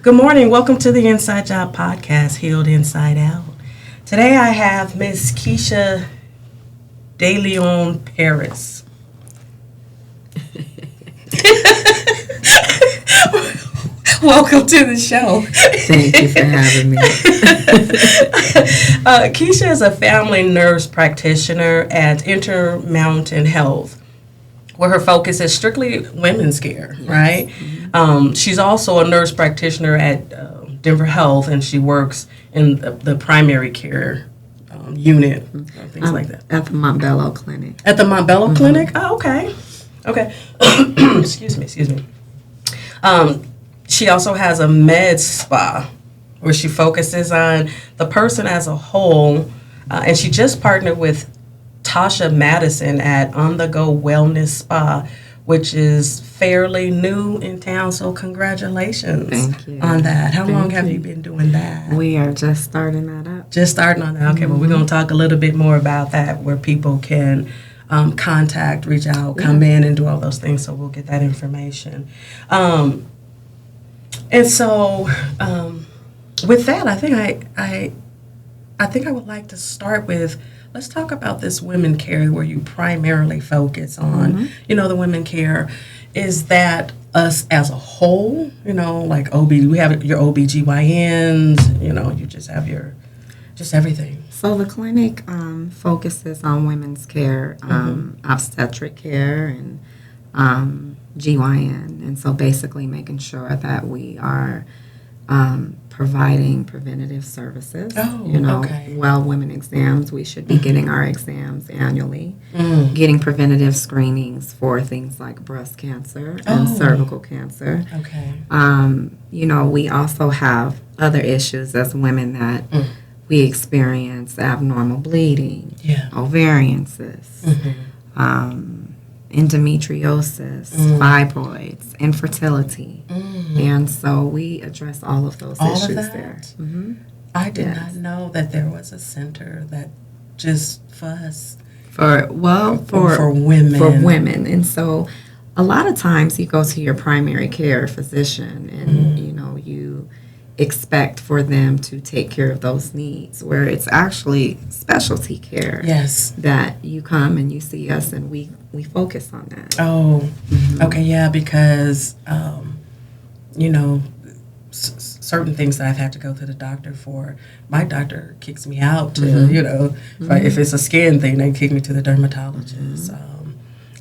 Good morning. Welcome to the Inside Job Podcast, Healed Inside Out. Today I have Miss Keisha De Leon Paris. Welcome to the show. Thank you for having me. Keisha is a family nurse practitioner at Intermountain Health, where her focus is strictly women's care, yes. Right? Mm-hmm. She's also a nurse practitioner at Denver Health, and she works in the primary care unit, things like that. At the Montbello Clinic. At the Montbello Clinic? Oh, okay. Okay. Excuse me. She also has a med spa where she focuses on the person as a whole, and she just partnered with Tasha Madison at On The Go Wellness Spa, which is fairly new in town, so congratulations. Thank you. On that. How long have you been doing that? We are just starting that up. Just starting on that. Okay, well, we're going to talk a little bit more about that, where people can contact, reach out, come in, and do all those things, so we'll get that information. And so with that, I think I would like to start with, let's talk about this women care where you primarily focus on, the women care. Is that us as a whole, like we have your OBGYNs, you just have just everything. So the clinic focuses on women's care, obstetric care, and GYN. And so basically making sure that we are providing preventative services. Well, women exams, we should be getting our exams annually, getting preventative screenings for things like breast cancer and cervical cancer. Okay. We also have other issues as women that we experience: abnormal bleeding, ovarian cysts, endometriosis, fibroids, infertility. And so we address all of those issues there. I did not know that there was a center that just for us. For women. For women. And so a lot of times you go to your primary care physician and, you expect for them to take care of those needs, where it's actually specialty care. Yes. That you come and you see us and we focus on that. Okay, yeah, because, certain things that I've had to go to the doctor for, my doctor kicks me out to, if it's a skin thing, they kick me to the dermatologist.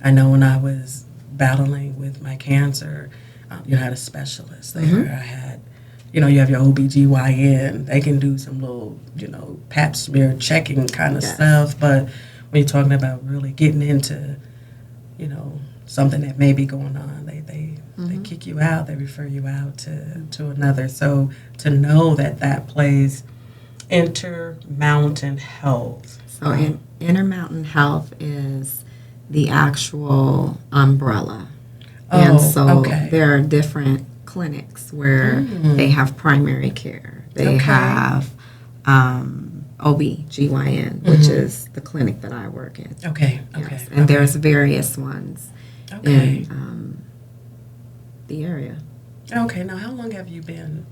I know when I was battling with my cancer, I had a specialist there. I had, you have your OBGYN. They can do some little, pap smear checking kind of stuff. But when you're talking about really getting into, something that may be going on, they kick you out. They refer you out to another. So to know that plays Intermountain Health. So Intermountain Health is the actual umbrella. And so there are different clinics where they have primary care. They have OB/GYN, which is the clinic that I work in. Yes. And there's various ones in the area. Okay, now how long have you been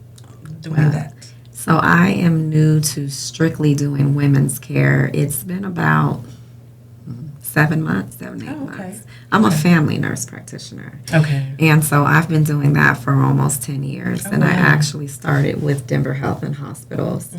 doing that? So I am new to strictly doing women's care. It's been about 7 months, 8 months. I'm a family nurse practitioner. Okay. And so I've been doing that for almost 10 years. I actually started with Denver Health and Hospitals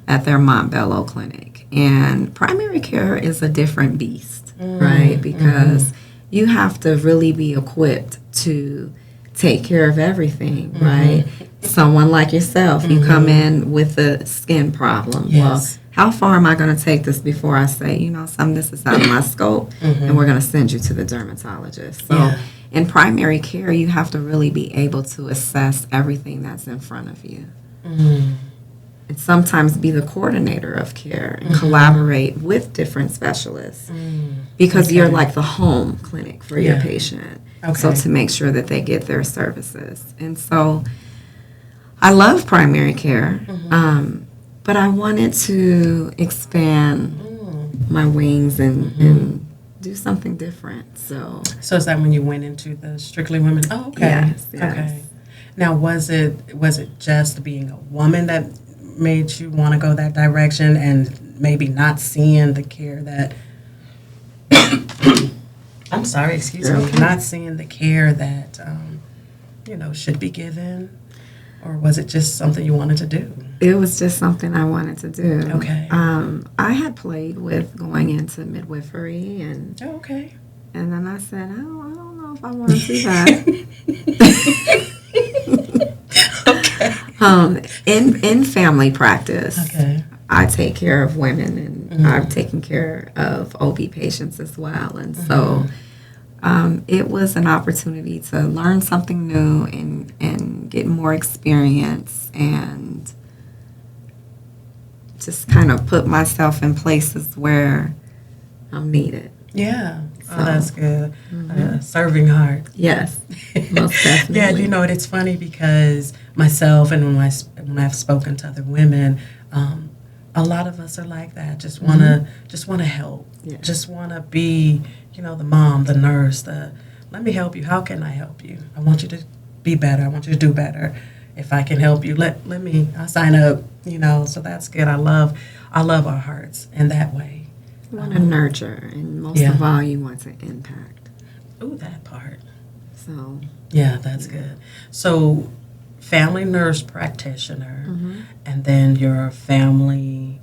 at their Montbello Clinic. And primary care is a different beast, right? Because you have to really be equipped to take care of everything, right? Someone like yourself, you come in with a skin problem. Yes. Well, how far am I going to take this before I say, this is out of my scope, and we're going to send you to the dermatologist? So in primary care, you have to really be able to assess everything that's in front of you. And sometimes be the coordinator of care and collaborate with different specialists because you're like the home clinic for your patient. So to make sure that they get their services. And so I love primary care, but I wanted to expand my wings and do something different. So is that when you went into the Strictly Women? Oh, okay. Yes. Okay. Now, was it just being a woman that made you want to go that direction, and maybe not seeing the care that I'm sorry, excuse me, not seeing the care that should be given, or was it just something you wanted to do? It was just something I wanted to do. Okay. I had played with going into midwifery, and okay. And then I said, I don't know if I want to do that. In family practice, I take care of women, and I've taken care of OB patients as well. And so it was an opportunity to learn something new and get more experience and just kind of put myself in places where I'm needed. Yeah. So, that's good. Serving heart. Yes, most definitely. Yeah, it's funny because myself and when I've spoken to other women, a lot of us are like that. Just wanna help. Yeah. Just wanna be, the mom, the nurse. Let me help you. How can I help you? I want you to be better. I want you to do better. If I can help you, I'll sign up. So that's good. I love our hearts in that way. You want to nurture, and most of all, you want to impact. Ooh, that part. So. Yeah, that's good. So, family nurse practitioner, and then your family,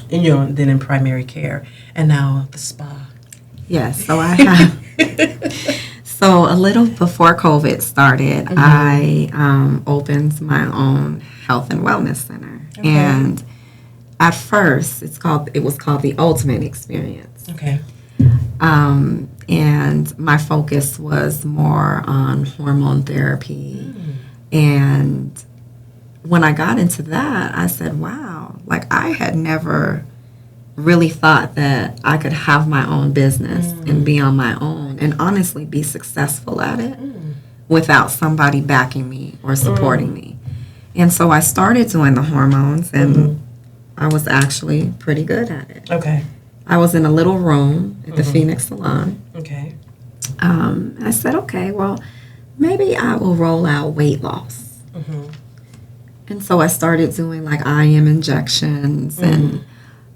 then in primary care, and now the spa. Yes, so I have. So a little before COVID started, I opened my own health and wellness center, and at first, it was called the Ultimate Experience. Okay. And my focus was more on hormone therapy. And when I got into that, I said, wow, I had never really thought that I could have my own business and be on my own and honestly be successful at it without somebody backing me or supporting me. And so I started doing the hormones, and I was actually pretty good at it. Okay. I was in a little room at the Phoenix Salon. Okay. I said, okay, well, maybe I will roll out weight loss. And so I started doing IM injections, and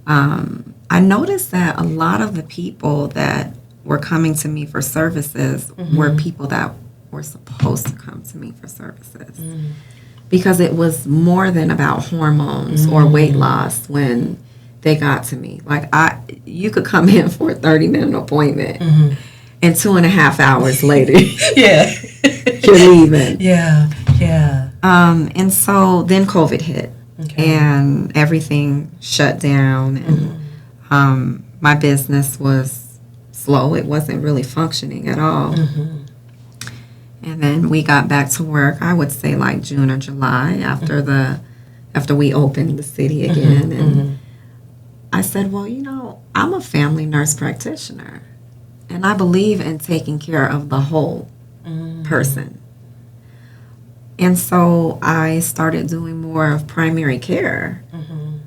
I noticed that a lot of the people that were coming to me for services were people that were supposed to come to me for services. Because it was more than about hormones or weight loss when they got to me. You could come in for a 30-minute appointment, and 2.5 hours later, you're leaving. Yeah. And so then COVID hit, and everything shut down, and my business was slow. It wasn't really functioning at all. And then we got back to work, I would say June or July after we opened the city again. And I said, well, I'm a family nurse practitioner, and I believe in taking care of the whole person. And so I started doing more of primary care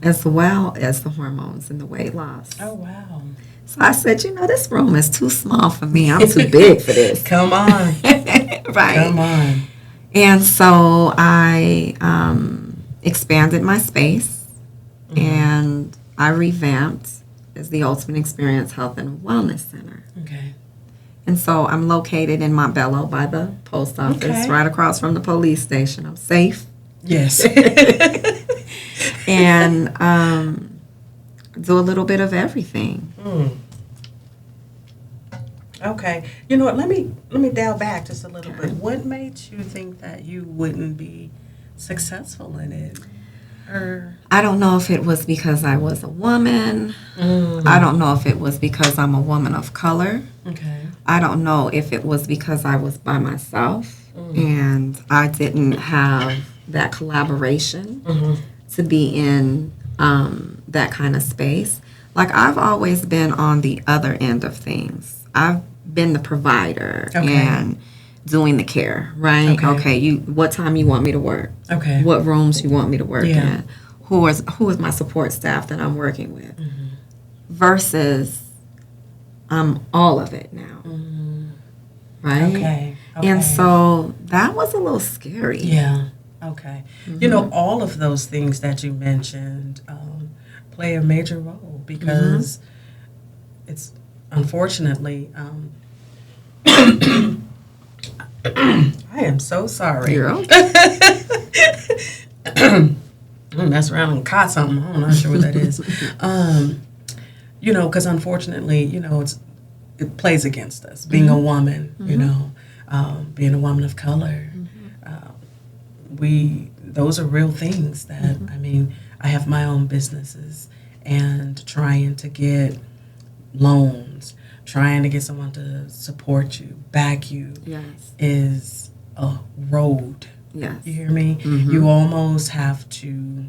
as well as the hormones and the weight loss. Oh, wow. So I said, this room is too small for me. I'm too big for this. Come on. Right. Come on. And so I expanded my space, and I revamped as the Ultimate Experience Health and Wellness Center. Okay. And so I'm located in Montbello by the post office, right across from the police station. I'm safe. Yes. And do a little bit of everything. Okay. You know what? Let me dial back just a little bit. What made you think that you wouldn't be successful in it? I don't know if it was because I was a woman. I don't know if it was because I'm a woman of color. Okay. I don't know if it was because I was by myself and I didn't have that collaboration to be in that kind of space. I've always been on the other end of things. I've been the provider and doing the care, right? Okay, what time you want me to work? Okay. What rooms you want me to work in? Who is my support staff that I'm working with? Versus I'm all of it now. Right? And so that was a little scary. Yeah. Okay. You know, all of those things that you mentioned play a major role because it's unfortunately. I am so sorry. You're okay. Mess around and caught something. I'm not sure what that is. You know, because unfortunately, you know, it plays against us. Being a woman, you know, being a woman of color, those are real things that, I mean, I have my own businesses and trying to get loans, trying to get someone to support you, back you, is a road. Yes. You hear me? You almost have to,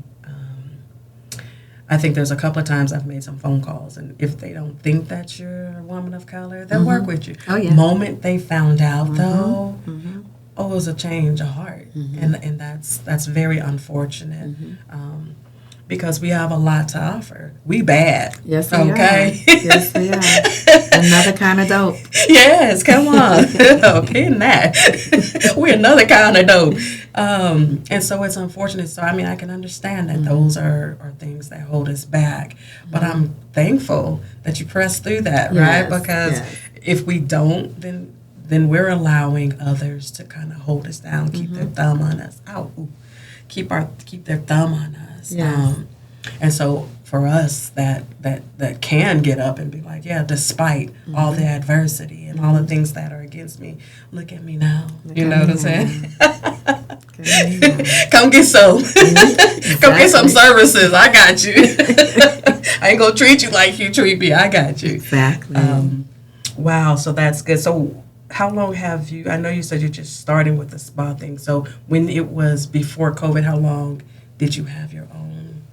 I think there's a couple of times I've made some phone calls, and if they don't think that you're a woman of color, they'll work with you. Oh, yeah. Moment they found out, though, it was a change of heart. And that's very unfortunate. Because we have a lot to offer. We bad. Yes, we okay? are. Yes, we are. Another kind of dope. Yes, come on. Okay, that. We're another kind of dope. And so it's unfortunate. So, I mean, I can understand that those are things that hold us back. But I'm thankful that you press through that, right? Because if we don't, then we're allowing others to kind of hold us down, keep their thumb on us. Keep their thumb on us. And so for us that can get up and be like, yeah, despite all the adversity and all the things that are against me, look at me now. You know what I'm saying? Come get some. Come get some services. I got you. I ain't gonna treat you like you treat me. I got you. Exactly. Wow, so that's good. So how long have you, I know you said you're just starting with the spa thing. So when it was before COVID, how long did you have your own?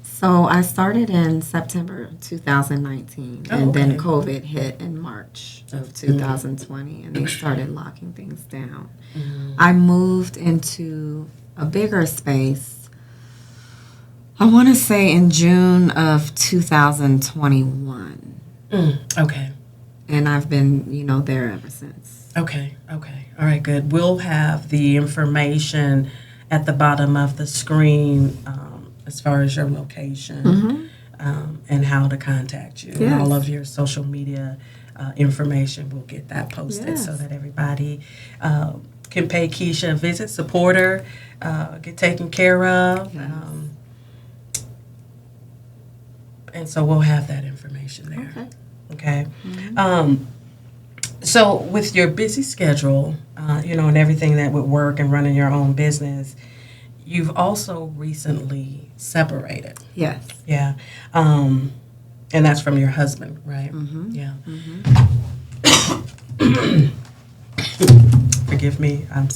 So I started in September 2019, and then COVID hit in March of 2020, and they started locking things down. I moved into a bigger space, I want to say in June of 2021. Okay. And I've been, there ever since. Okay. All right, good. We'll have the information at the bottom of the screen as far as your location and how to contact you. And all of your social media information, we'll get that posted so that everybody can pay Keisha a visit, support her, get taken care of. And so we'll have that information there. Okay. So with your busy schedule, and everything that would work and running your own business, you've also recently separated. Yes. Yeah. And that's from your husband, right? Yeah. Forgive me. I'm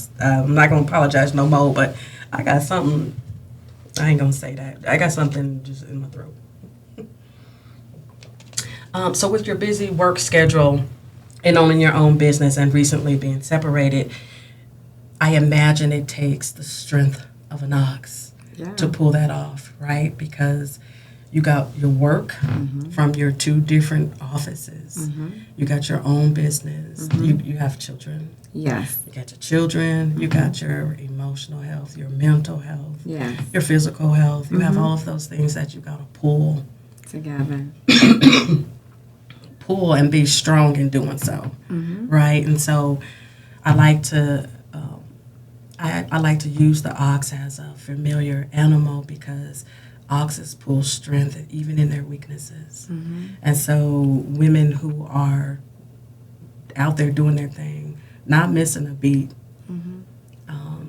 not going to apologize no more, but I got something. I ain't going to say that. I got something just in my throat. So with your busy work schedule and owning your own business and recently being separated, I imagine it takes the strength of an ox to pull that off, right? Because you got your work from your two different offices. You got your own business. You have children. Yes. You got your children. You got your emotional health, your mental health, your physical health. You have all of those things that you got to pull together. Pull and be strong in doing so, right? And so I like to I like to use the ox as a familiar animal because oxes pull strength even in their weaknesses. And so women who are out there doing their thing, not missing a beat,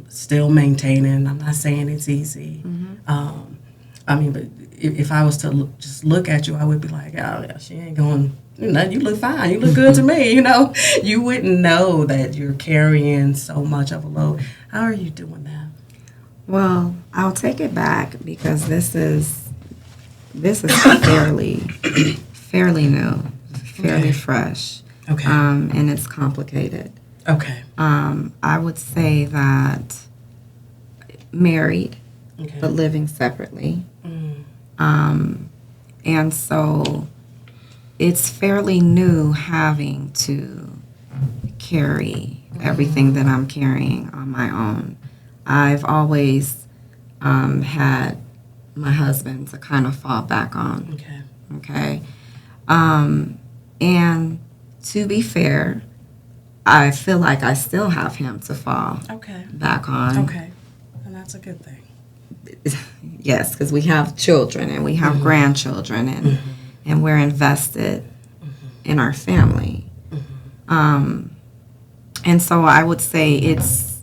still maintaining. I'm not saying it's easy. But if I was to just look at you, I would be like, oh, yeah, she ain't going, you look fine. You look good to me, You wouldn't know that you're carrying so much of a load. How are you doing that? Well, I'll take it back because this is fairly new, fairly fresh. Okay. And it's complicated. Okay. I would say that married, but living separately. And so it's fairly new having to carry everything that I'm carrying on my own. I've always had my husband to kind of fall back on. Okay. Okay. And to be fair, I feel like I still have him to fall back on. Okay. And that's a good thing. Yes, because we have children and we have grandchildren, and we're invested in our family. And so I would say it's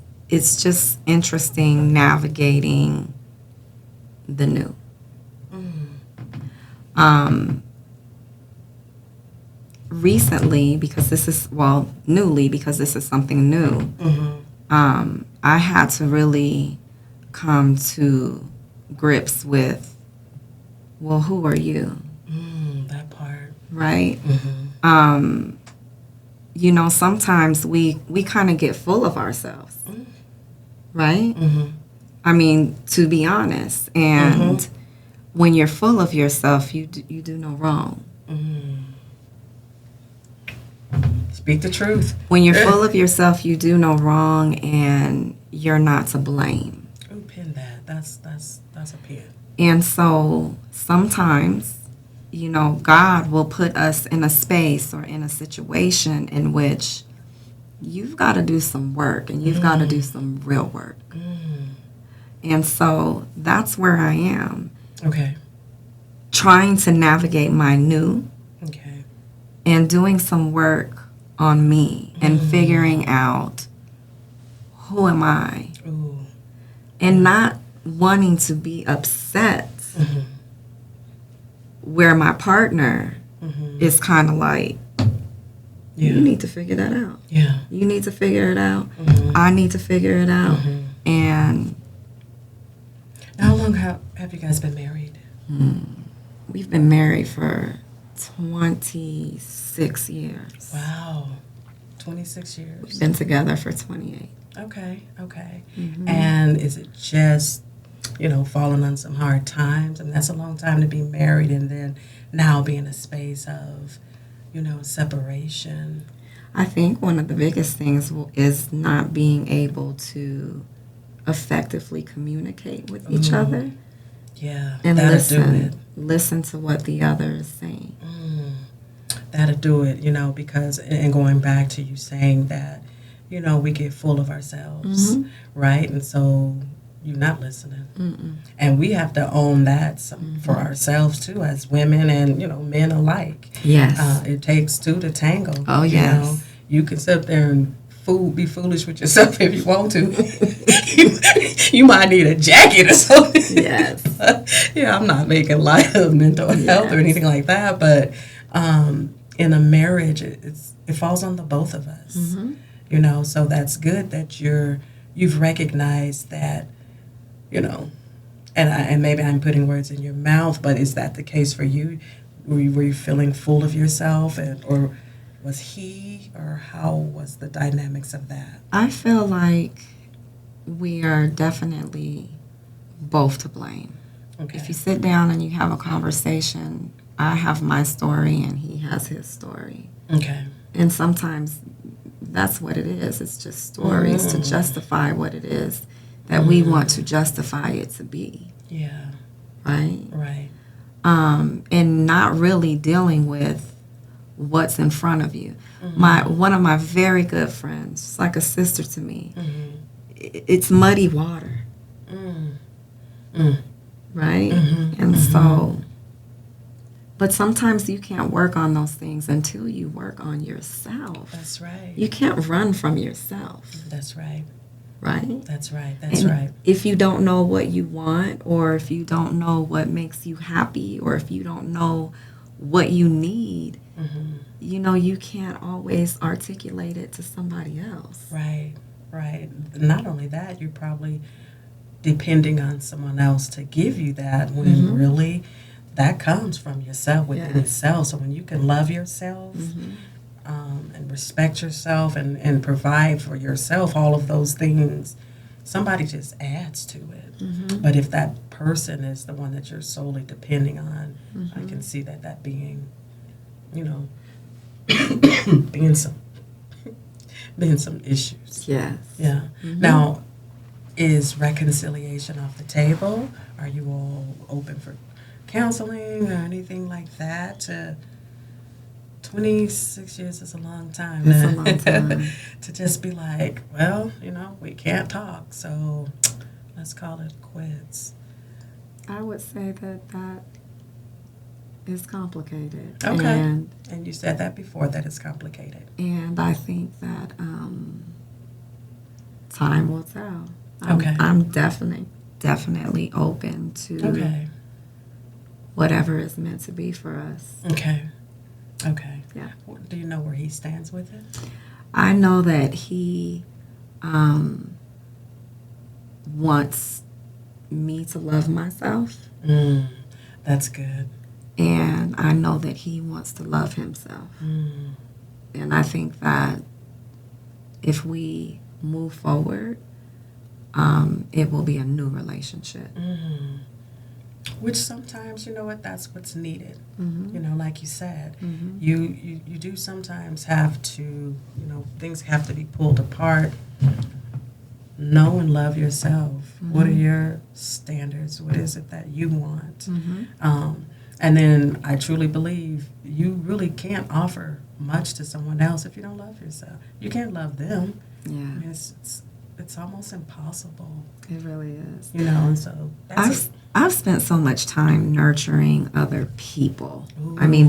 just interesting navigating the new. Recently, because this is, newly, because this is something new, I had to really come to grips with, well, who are you? That part. Right? You know, sometimes we kind of get full of ourselves. Right? I mean, to be honest. And when you're full of yourself, you do no wrong. Speak the truth. When you're full of yourself, you do no wrong, and you're not to blame. Oh, pin that. That's a pin. And so sometimes, you know, God will put us in a space or in a situation in which you've got to do some work, and you've got to do some real work. And so that's where I am. Okay. Trying to navigate my new. Okay. And doing some work on me and figuring out who am I. Ooh. And not wanting to be upset where my partner is kind of like, you need to figure that out. Yeah. You need to figure it out. I need to figure it out. And how long have you guys been married? We've been married for 26 years. Wow. 26 years. We've been together for 28. Okay. And is it just, you know, falling on some hard times? And that's a long time to be married, and then now be in a space of, you know, separation. I think one of the biggest things is not being able to effectively communicate with each other. Yeah, and that'll listen to what the other is saying. That'll do it, you know, because, and going back to you saying that, you know, we get full of ourselves, right? And so you're not listening. And we have to own that for ourselves, too, as women and, you know, men alike. Yes. It takes two to tango. Oh, yes. You know? You can sit there and be foolish with yourself if you want to. You might need a jacket or something. Yes. Yeah, I'm not making light of mental health or anything like that, but in a marriage, it falls on the both of us. You know, so that's good that you've recognized that, you know, and maybe I'm putting words in your mouth, but is that the case for you? Were you feeling full of yourself, or was he, or how was the dynamics of that? I feel like we are definitely both to blame. Okay. If you sit down and you have a conversation, I have my story and he has his story. Okay. And sometimes that's what it is. It's just stories to justify what it is that we want to justify it to be. Yeah. Right? Right. And not really dealing with what's in front of you. One of my very good friends, she's like a sister to me. It's muddy water. Right? And so, but sometimes you can't work on those things until you work on yourself. That's right. You can't run from yourself. That's right. Right? That's right. That's right. If you don't know what you want, or if you don't know what makes you happy, or if you don't know what you need, you know, you can't always articulate it to somebody else. Right, right. Not only that, you're probably depending on someone else to give you that, when really that comes from yourself, within yourself. So when you can love yourself and respect yourself and provide for yourself, all of those things, somebody just adds to it. But if that person is the one that you're solely depending on, I can see that being, you know, being been some issues. Yes. Yeah. Now, is reconciliation off the table? Are you all open for counseling or anything like that? 26 years is a long time. It's a long time. To just be like, well, we can't talk, so let's call it quits. I would say that is complicated. Okay. And you said that before, that it's complicated. And I think that time will tell. Okay. I'm definitely open to whatever is meant to be for us. Okay. Yeah. Do you know where he stands with it? I know that he wants me to love myself. That's good. And I know that he wants to love himself. And I think that if we move forward, it will be a new relationship. Which sometimes, that's what's needed. Like you said, you do sometimes have to, things have to be pulled apart. Know and love yourself. What are your standards? What is it that you want? And then I truly believe you really can't offer much to someone else if you don't love yourself. You can't love them. Yeah. I mean, it's almost impossible. It really is. And so I've spent so much time nurturing other people. Ooh. I mean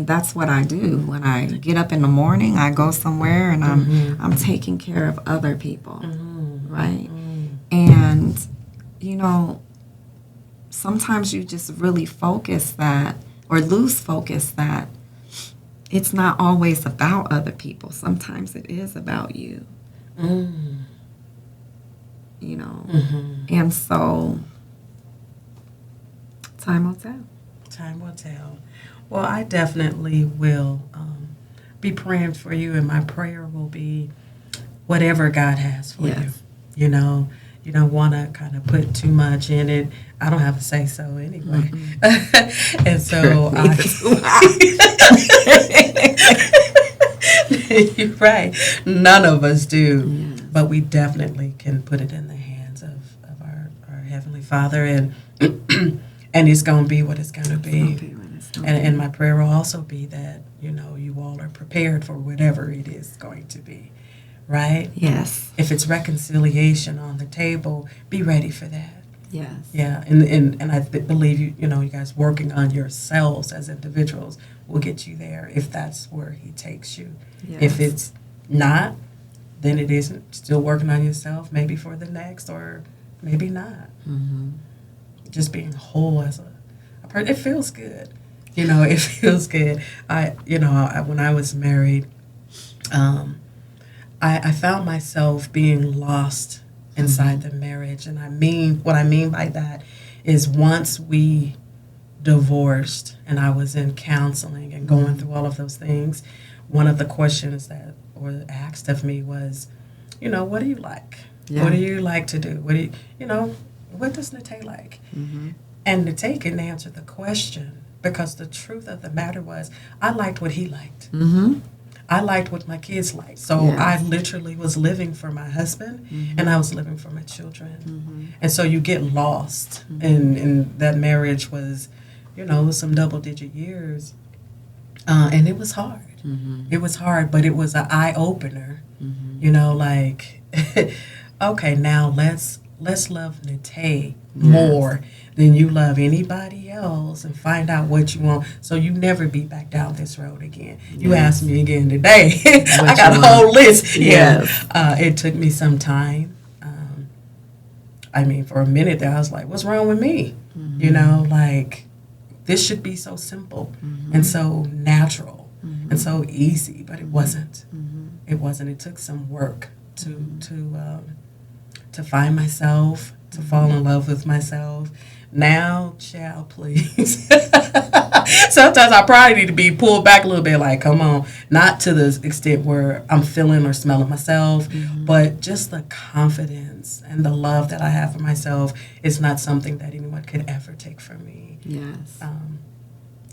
that's what I do. When I get up in the morning, I go somewhere and I'm taking care of other people. Right? And sometimes you just really focus that or lose focus that it's not always about other people. Sometimes it is about you. And so time will tell. Time will tell. Well, I definitely will be praying for you, and my prayer will be whatever God has for you. You don't want to kind of put too much in it. I don't have a say so anyway. And so you're right. None of us do. Yes. But we definitely can put it in the hands of our Heavenly Father, and it's going to be what it's going to be. And my prayer will also be that, you all are prepared for whatever it is going to be. Right? Yes. If it's reconciliation on the table, be ready for that. Yes. Yeah, and I believe you guys working on yourselves as individuals will get you there if that's where he takes you. Yes. If it's not, then it isn't. Still working on yourself, maybe for the next, or maybe not. Just being whole as a person, it feels good. It feels good. When I was married, I found myself being lost inside the marriage. And what I mean by that is once we divorced and I was in counseling and going through all of those things, one of the questions that were asked of me was, what do you like? Yeah. What do you like to do? What does Nate like? And Nate couldn't answer the question because the truth of the matter was I liked what he liked. I liked what my kids liked. So I literally was living for my husband and I was living for my children. And so you get lost. And that marriage was, some double-digit years. And it was hard. It was hard, but it was an eye-opener. Okay, now let's love Nate more than you love anybody else and find out what you want so you never be back down this road again. You asked me again today. I got a whole list. Yes. It took me some time. For a minute there I was like, what's wrong with me? This should be so simple and so natural and so easy, but it wasn't. It wasn't. It took some work to find myself, to fall in love with myself. Now, child, please. Sometimes I probably need to be pulled back a little bit, like, come on. Not to the extent where I'm feeling or smelling myself, but just the confidence and the love that I have for myself is not something that anyone could ever take from me. Yes.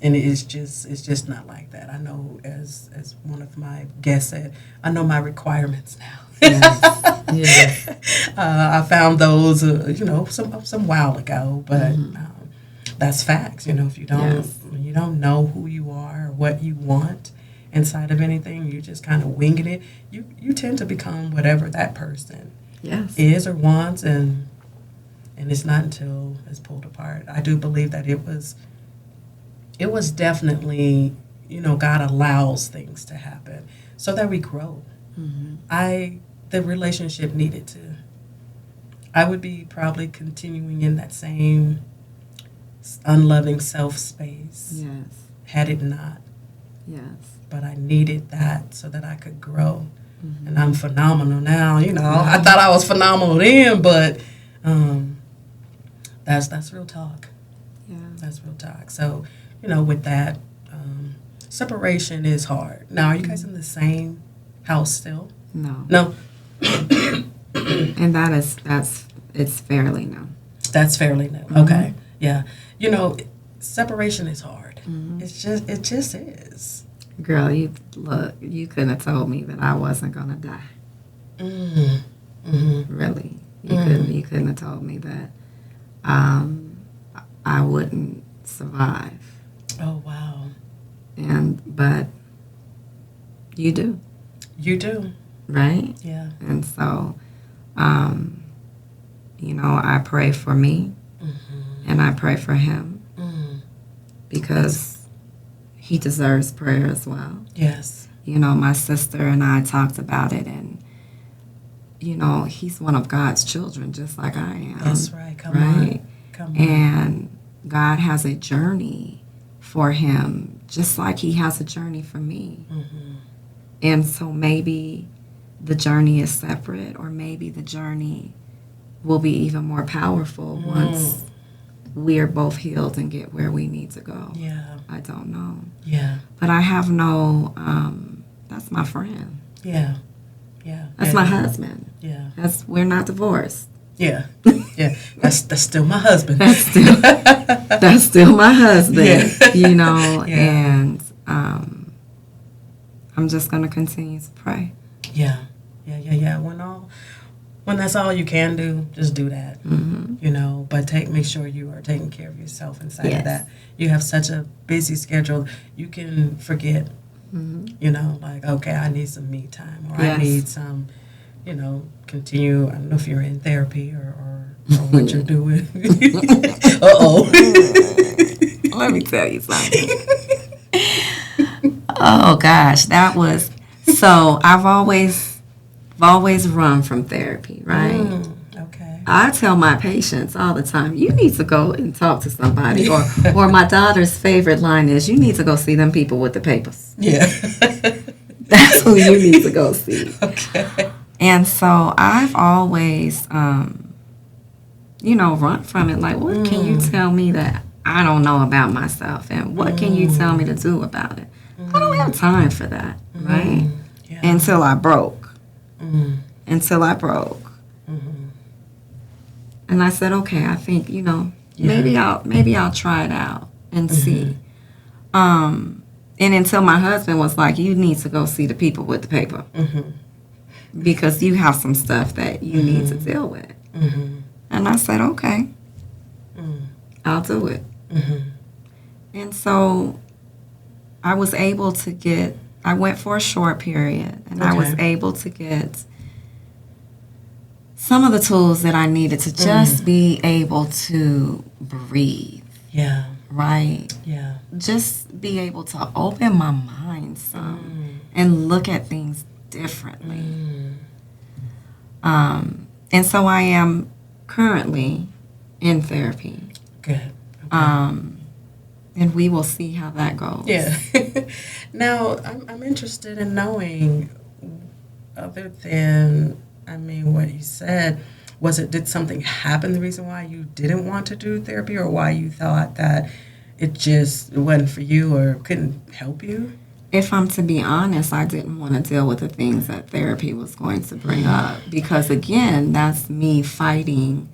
And it's just not like that. I know, as one of my guests said, I know my requirements now. Yes. Yes. I found those, some while ago, but that's facts. If Yes. you don't know who you are or what you want inside of anything, you're just kind of winging it. You tend to become whatever that person Yes. is or wants, and it's not until it's pulled apart. I do believe that it was definitely, God allows things to happen so that we grow. The relationship needed to. I would be probably continuing in that same unloving self space. Yes. Had it not. Yes. But I needed that so that I could grow. And I'm phenomenal now. I thought I was phenomenal then, but that's real talk. Yeah. That's real talk. So, with that, separation is hard. Now, are you guys in the same house still? No. No. And it's fairly new. That's fairly new. Okay. Yeah. Separation is hard. It just is. Girl, you couldn't have told me that I wasn't gonna die. Really, you couldn't have told me that I wouldn't survive. Oh wow. But you do. You do. Right? Yeah. And so, I pray for me, and I pray for him because he deserves prayer as well. Yes. My sister and I talked about it, and he's one of God's children, just like I am. That's right. Come on. And God has a journey for him, just like he has a journey for me. And so maybe the journey is separate, or maybe the journey will be even more powerful once we are both healed and get where we need to go. Yeah. I don't know. Yeah. But I have no, that's my friend. Yeah. Yeah. That's my husband. Yeah. We're not divorced. Yeah. Yeah. That's still my husband. That's still my husband. Yeah. And I'm just going to continue to pray. Yeah. Yeah. When that's all you can do, just do that. But make sure you are taking care of yourself inside of that. You have such a busy schedule, you can forget. Like, okay, I need some me time, or I need some, continue. I don't know if you're in therapy or what you're doing. Let me tell you something. Oh gosh, that was so. I've always run from therapy, right? Okay. I tell my patients all the time, you need to go and talk to somebody. Or my daughter's favorite line is, you need to go see them people with the papers. Yeah. That's who you need to go see. Okay. And so I've always, run from it. Like, what can you tell me that I don't know about myself? And what can you tell me to do about it? I don't have time for that, right? Yeah. Until I broke. And I said, okay, I think, maybe I'll try it out and see. And until my husband was like, you need to go see the people with the paper. Because you have some stuff that you need to deal with. And I said, okay, I'll do it. And so I was able to I went for a short period, and I was able to get some of the tools that I needed to just be able to breathe. Yeah. Right? Yeah. Just be able to open my mind some and look at things differently. And so I am currently in therapy. Good. Okay. And we will see how that goes. Yeah. Now, I'm interested in knowing, other than, what you said, did something happen the reason why you didn't want to do therapy, or why you thought that it wasn't for you or couldn't help you? If I'm to be honest, I didn't want to deal with the things that therapy was going to bring up. Because, again, that's me fighting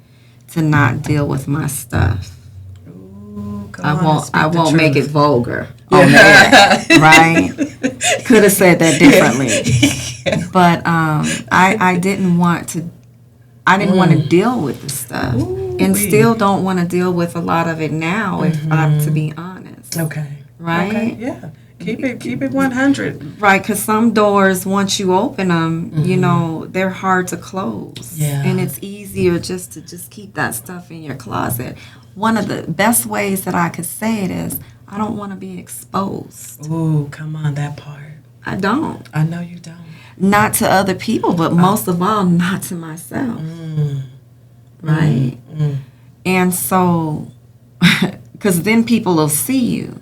to not deal with my stuff. Ooh, come on. I won't make it vulgar Yeah. on there, right? Could have said that differently. Yeah. But I didn't want to. I didn't want to deal with the stuff, and still don't want to deal with a lot of it now. If I'm to be honest, Okay. right? Okay. Yeah. Keep it 100. Right, because some doors, once you open them, you know, they're hard to close. Yeah. And it's easier just to keep that stuff in your closet. One of the best ways that I could say it is, I don't want to be exposed. Ooh, come on, that part. I don't. I know you don't. Not to other people, but most of all, not to myself. Right? And so, because then people will see you.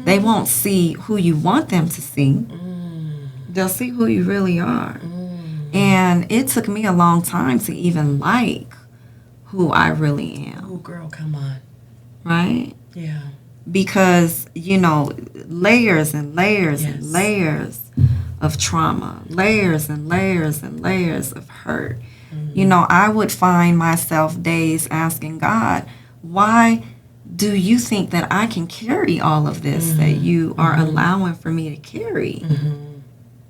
They won't see who you want them to see. They'll see who you really are. And it took me a long time to even like who I really am. Oh, girl, come on. Right? Yeah. Because, you know, layers and layers Yes. and layers of trauma, layers and layers and layers of hurt. You know, I would find myself days asking God, why do you think that I can carry all of this that you are allowing for me to carry?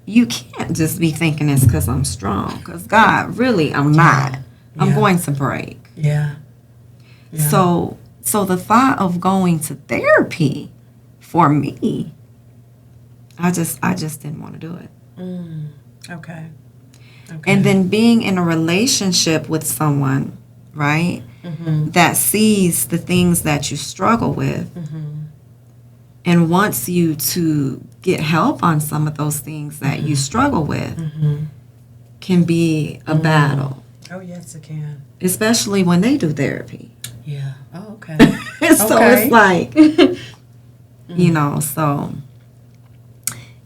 You can't just be thinking it's because I'm strong. Because God, really, I'm not. I'm going to break. Yeah. So the thought of going to therapy for me, I just didn't want to do it. Okay. And then being in a relationship with someone, right, that sees the things that you struggle with and wants you to get help on some of those things that you struggle with can be a battle. Oh, yes, it can. Especially when they do therapy. Yeah. Oh, okay. So it's like, you know, so,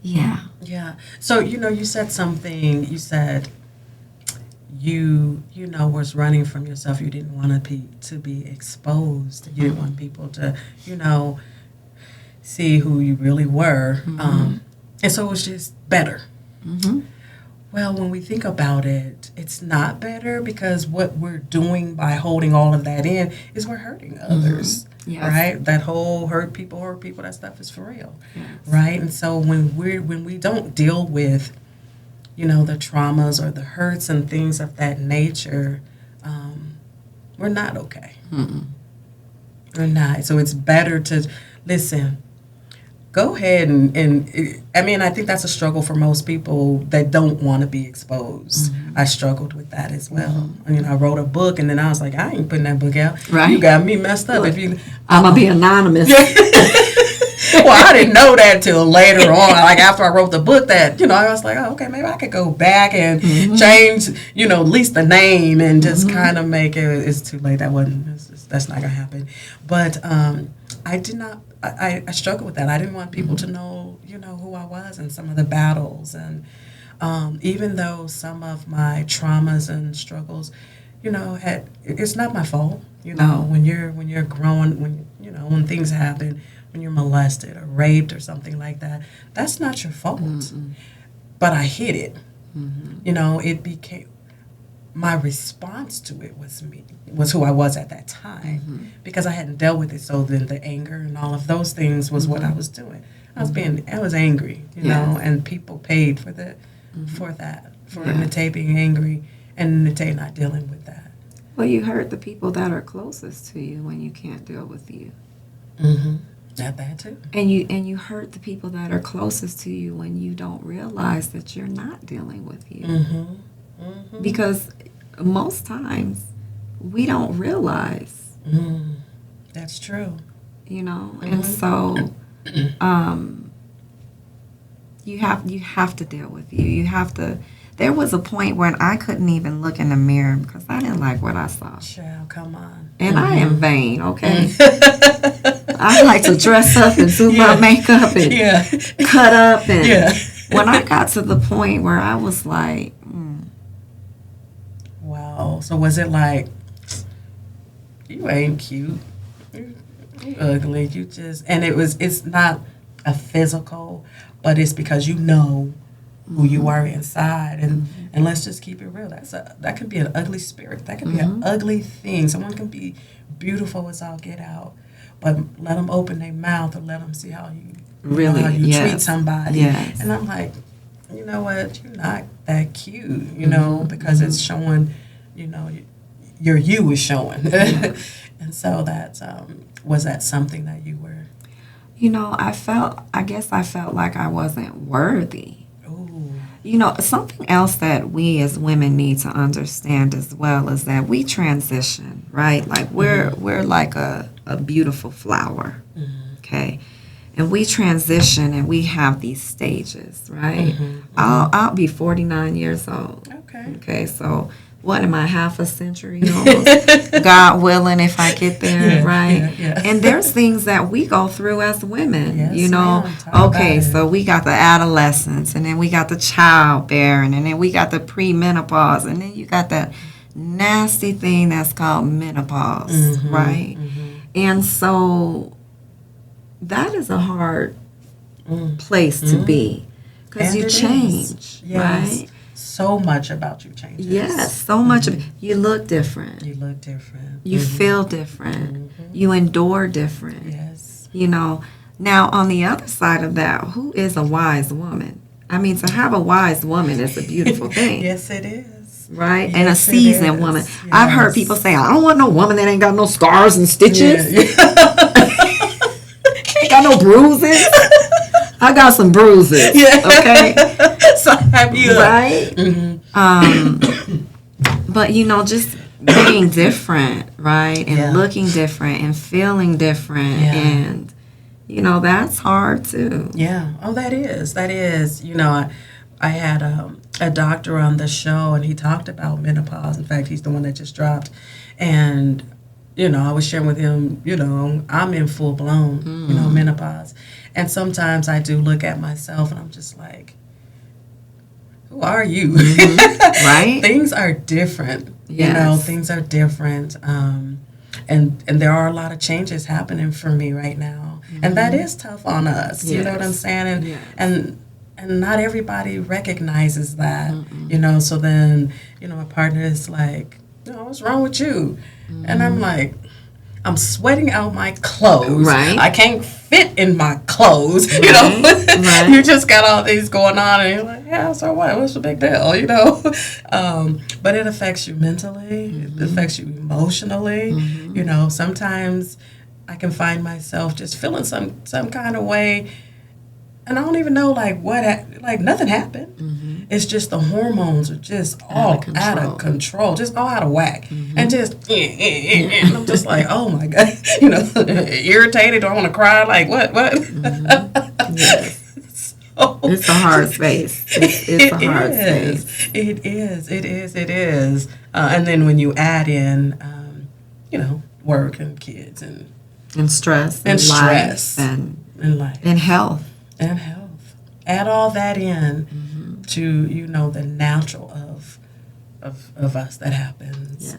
yeah. Yeah. So, you know, you said something, you said you know, was running from yourself. You didn't want to be exposed. You didn't want people to, you know, see who you really were. And so it was just better. Well, when we think about it, it's not better because what we're doing by holding all of that in is we're hurting others. Yes. Right? That whole hurt people, that stuff is for real. Yes. Right? And so when we don't deal with, you know, the traumas or the hurts and things of that nature, we're not okay. We're not. So it's better to listen. Go ahead and I mean, I think that's a struggle for most people that don't want to be exposed. I struggled with that as well. I mean, I wrote a book and then I was like, I ain't putting that book out. Right. You got me messed up. If you, I'm going to be anonymous. Well, I didn't know that till later on. Like after I wrote the book, that, you know, I was like, oh, okay, maybe I could go back and change, you know, at least the name and just kind of make it. It's too late. That's not gonna happen. But I did not. I struggled with that. I didn't want people to know, you know, who I was and some of the battles, and even though some of my traumas and struggles, you know, it's not my fault. You know, when you're growing, when things happen. When you're molested or raped or something like that, that's not your fault. But I hid it. You know, it became my response to it was who I was at that time because I hadn't dealt with it. So then the anger and all of those things was what I was doing. I was angry, you know, and people paid for that, for Nate being angry and Nate not dealing with that. Well, you hurt the people that are closest to you when you can't deal with you. Not that too. And you hurt the people that are closest to you when you don't realize that you're not dealing with you. Because most times we don't realize. That's true. You know, and so you have to deal with you. You have to. There was a point when I couldn't even look in the mirror because I didn't like what I saw. Child, come on. And I am vain, okay? I like to dress up and do my makeup and cut up. And when I got to the point where I was like, Wow. So was it like, you ain't cute. You ugly. You just, and it's not a physical, but it's because you know who you are inside, and let's just keep it real. That could be an ugly spirit. That could be an ugly thing. Someone can be beautiful as all get out, but let them open their mouth and let them see how you Really, how you yes. treat somebody. Yes. And I'm like, you know what, you're not that cute, you know, because it's showing, you know, your you is showing. And so that, was that something that you were? You know, I guess I felt like I wasn't worthy. Ooh. You know, something else that we as women need to understand as well is that we transition, right? Like we're like a beautiful flower, okay? And we transition and we have these stages, right? I'll be 49 years old. Okay, so what am I, half a century almost? God willing, if I get there, right? Yeah. And there's things that we go through as women, Yes, you know. ma'am. Talk Okay, about it. so we got the adolescence, and then we got the childbearing, and then we got the premenopause, and then you got that nasty thing that's called menopause, right? And so that is a hard place to be because And you it change, is. Yes. right? So much about you changes. Yes, so much of it. You look different. You look different. You feel different. You endure different. Yes. You know, now on the other side of that, who is a wise woman? I mean, to have a wise woman is a beautiful thing. Yes, it is. Right? Yes, and a it seasoned is. woman. Yes. I've heard people say, I don't want no woman that ain't got no scars and stitches. Ain't got no bruises. I got some bruises. Okay? So have you. Right? But, you know, just being different, right? And looking different and feeling different. And, you know, that's hard too. Yeah. Oh, that is. That is. You know, I had a doctor on the show, and he talked about menopause. In fact, he's the one that just dropped. And, you know, I was sharing with him, you know, I'm in full blown, you know, menopause. And sometimes I do look at myself and I'm just like, who are you? Right? Things are different. Yes. You know, things are different. And there are a lot of changes happening for me right now. And that is tough on us. You know what I'm saying? And not everybody recognizes that, you know. So then, you know, my partner is like, no, what's wrong with you? And I'm like, I'm sweating out my clothes. Right. I can't fit in my clothes. You know, you just got all these going on, and you're like, yeah, so what? What's the big deal? You know, but it affects you mentally. It affects you emotionally. You know, sometimes I can find myself just feeling some kind of way, and I don't even know like like nothing happened. It's just the hormones are just all out of control, just all out of whack, and just and I'm just like, oh my god, you know, irritated. Do I want to cry? Like what? Yes. So, it's a hard space. It's a hard space. It is. And then when you add in, you know, work and kids and stress and stress life and life and health. Add all that in to, you know, the natural of us that happens. Yes.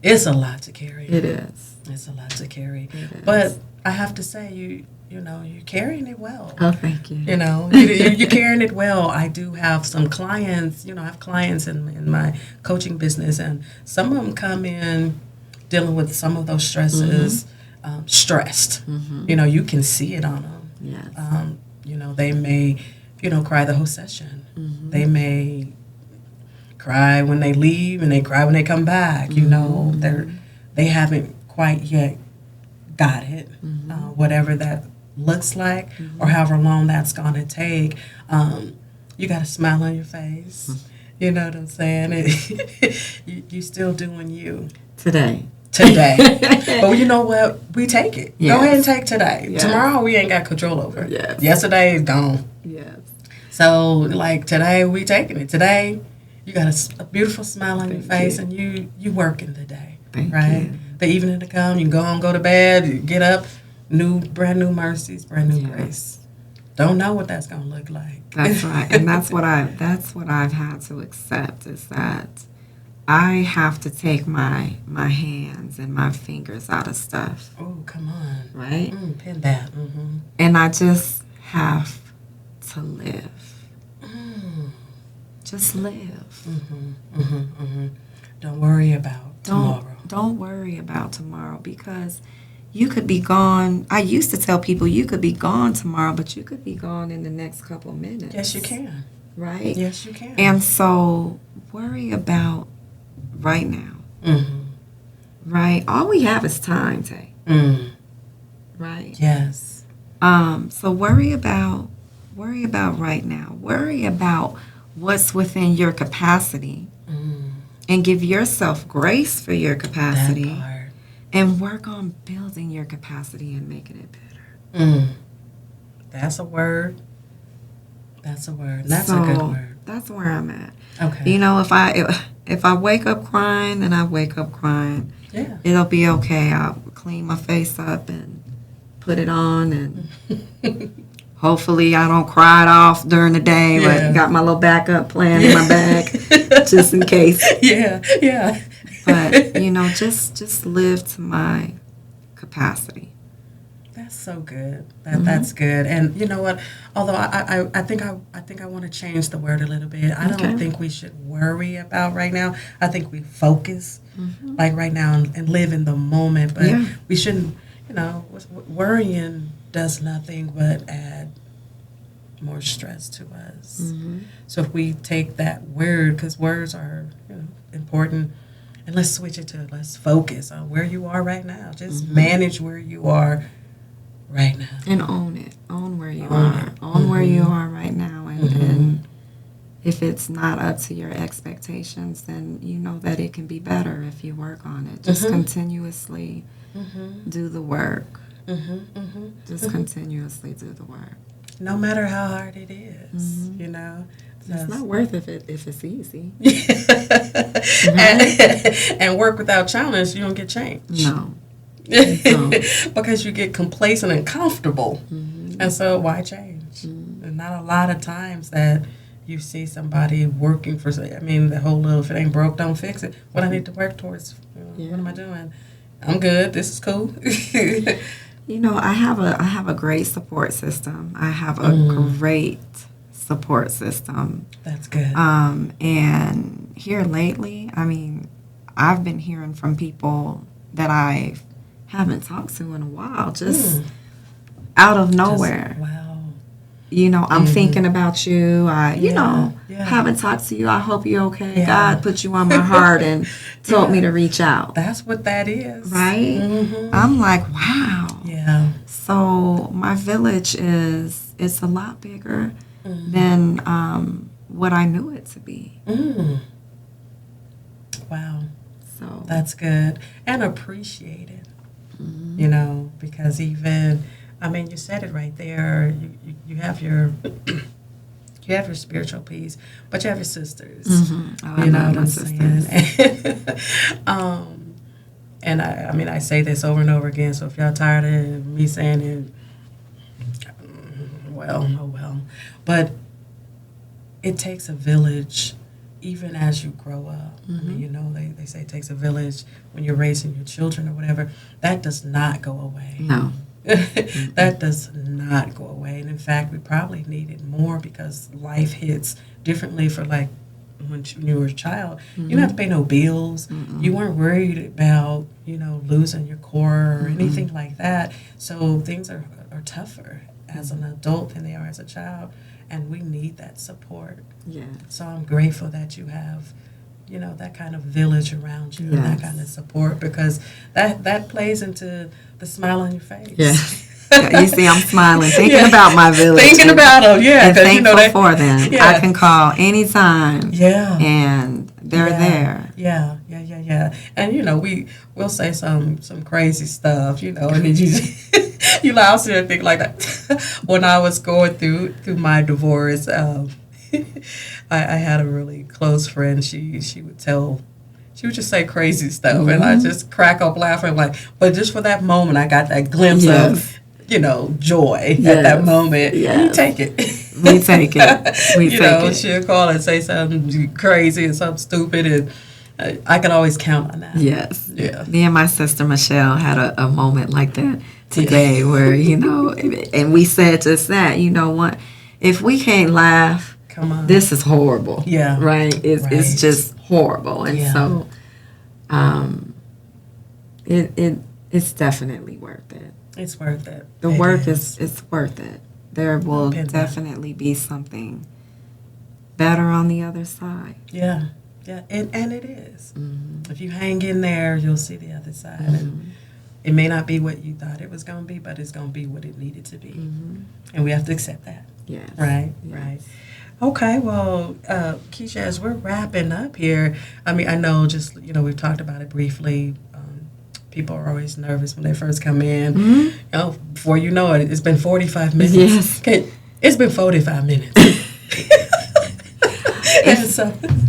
It's a lot to carry. It is. It's a lot to carry. But I have to say, you know, you're carrying it well. Oh, thank you. You know, you're carrying it well. I do have some clients, you know, I have clients in my coaching business, and some of them come in dealing with some of those stresses, stressed. You know, you can see it on them. Yes. You know, they may, you know, cry the whole session. They may cry when they leave, and they cry when they come back. You know, they haven't quite yet got it, whatever that looks like, or however long that's going to take. You got a smile on your face. You know what I'm saying? You still doing you. Today. But you know what? We take it. Yes. Go ahead and take today. Yes. Tomorrow we ain't got control over. Yes. Yesterday is gone. Yes. So, like, today we taking it. Today, you got a beautiful smile on your face, and you working the day. Thank right? you. The evening to come, you go to bed, you get up, brand new mercies, brand new grace. Don't know what that's gonna look like. That's right, and that's what I've had to accept, is that I have to take my hands and my fingers out of stuff. Oh, come on. Right? Pin that. And I just have to live. Just live. Don't worry about tomorrow. Don't worry about tomorrow, because you could be gone. I used to tell people you could be gone tomorrow, but you could be gone in the next couple minutes. Yes, you can. Right? Yes, you can. And so worry about right now. Mm-hmm. Right? All we have is time, Tay. Mm. Right? Yes. So worry about right now. Worry about what's within your capacity. And give yourself grace for your capacity. That part. And work on building your capacity and making it better. That's a word. That's a word. That's a good word. That's where I'm at. Okay. You know, if I wake up crying, then I wake up crying. Yeah. It'll be okay. I'll clean my face up and put it on, and hopefully I don't cry it off during the day. Yeah. But got my little backup plan in my bag just in case. Yeah. Yeah. But you know, just live to my capacity. That's so good. That's good. And you know what? Although I think I want to change the word a little bit. I don't think we should worry about right now. I think we focus like right now and live in the moment. But we shouldn't. You know, worrying does nothing but add more stress to us. So if we take that word, because words are important, and let's switch it to let's focus on where you are right now. Just manage where you are right now. And own it. Own where you are. Own where you are right now. And if it's not up to your expectations, then you know that it can be better if you work on it. Just continuously do the work. Just continuously do the work. No matter how hard it is, you know. It's not worth it if it's easy. And work without challenge, you don't get change. No. Because you get complacent and comfortable. And so why change? And not a lot of times that you see somebody working for, the whole little, if it ain't broke, don't fix it. What I need to work towards, what am I doing? I'm good. This is cool. You know, I have a great support system. I have a great support system. That's good. And here lately, I've been hearing from people that I haven't talked to in a while, just out of nowhere. Wow. You know, I'm thinking about you. Haven't talked to you. I hope you're okay. Yeah. God put you on my heart and told me to reach out. That's what that is. Right? I'm like, wow. Yeah. So my village it's a lot bigger than what I knew it to be. Wow. So that's good. And appreciate it. You know, because even, you said it right there. You have your you have your spiritual peace, but you have your sisters. Oh, you know what I'm saying? And I say this over and over again, so if y'all tired of me saying it, well, oh well. But it takes a village even as you grow up. They say it takes a village when you're raising your children or whatever. That does not go away. No. That does not go away. And in fact, we probably need it more because life hits differently for like when you were a child. You didn't have to pay no bills. You weren't worried about, losing your core or anything like that. So things are tougher as an adult than they are as a child. And we need that support. Yeah. So I'm grateful that you have, that kind of village around you, and that kind of support, because that plays into the smile on your face. Yeah. You see, I'm smiling, thinking about my village. Thinking about them, and thankful for them. Yeah. I can call anytime. Yeah. And they're there. Yeah. And, we'll say some crazy stuff, and then you I'll sit and think like that. When I was going through my divorce, I had a really close friend. She would just say crazy stuff, and I just crack up laughing, like, but just for that moment, I got that glimpse of, joy at that moment. Yes. You take it. We take it. We take it. She'll call and say something crazy and something stupid, and I can always count on that. Yes. Yeah. Me and my sister Michelle had a moment like that today where, and we said just that, what, if we can't laugh, come on, this is horrible. Yeah. Right? It's just horrible. And so It's definitely worth it. It's worth it. The work is it's worth it. There will Depending. definitely be something better on the other side. Yeah, yeah, and it is. If you hang in there, you'll see the other side. And it may not be what you thought it was going to be, but it's going to be what it needed to be. And we have to accept that. Yes. Right, Yes. right. Okay, well, Keisha, as we're wrapping up here, I mean, I know just, we've talked about it briefly. People are always nervous when they first come in. Before you know it, it's been 45 minutes. Yes. Okay, it's been 45 minutes.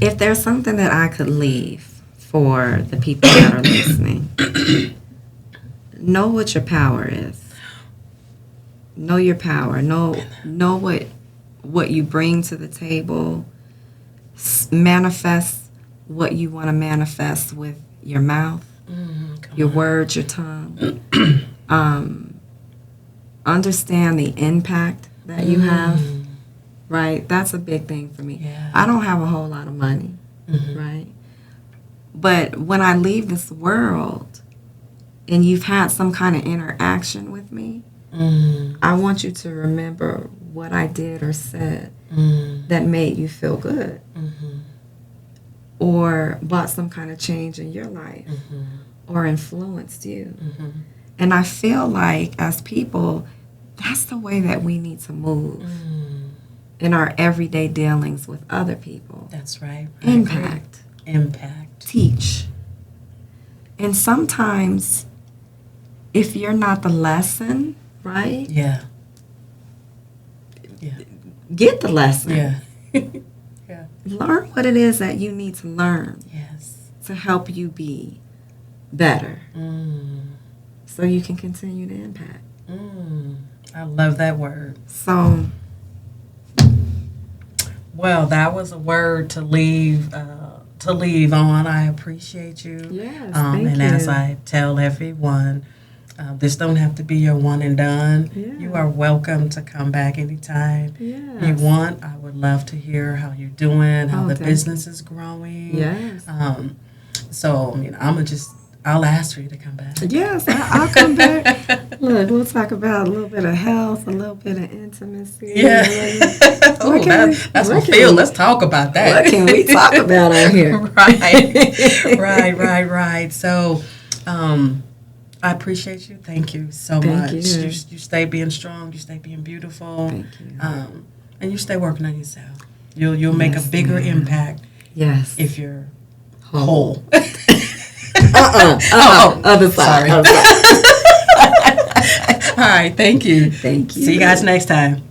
If there's something that I could leave for the people that are listening, know what your power is. Know your power. Know what you bring to the table. Manifest what you want to manifest with your mouth, your words, your tongue. Understand the impact that you have. Right? That's a big thing for me. Yeah. I don't have a whole lot of money. Right? But when I leave this world and you've had some kind of interaction with me, I want you to remember what I did or said that made you feel good or brought some kind of change in your life or influenced you. And I feel like as people, that's the way that we need to move in our everyday dealings with other people. That's right. Impact. Teach. And sometimes if you're not the lesson, right? Yeah. Get the lesson. Yeah. Learn what it is that you need to learn. Yes. To help you be better. So you can continue to impact. I love that word. So, well, that was a word to leave on. I appreciate you. yes, And thank you. as I tell everyone, this don't have to be your one and done. Yeah. You are welcome to come back anytime Yes. you want. I would love to hear how you're doing, how the definitely. business is growing. Yes. So, I mean, I'll ask for you to come back. Yes, I'll come back. Look, we'll talk about a little bit of health, a little bit of intimacy. Yeah. That's my field. Let's talk about that. What can we talk about out here? Right. So, I appreciate you. Thank you so much. You. You stay being strong. You stay being beautiful. Thank you. And you stay working on yourself. You'll make a bigger impact. Yes. If you're whole. Other side. Sorry. All right. Thank you. Thank you. See you guys next time.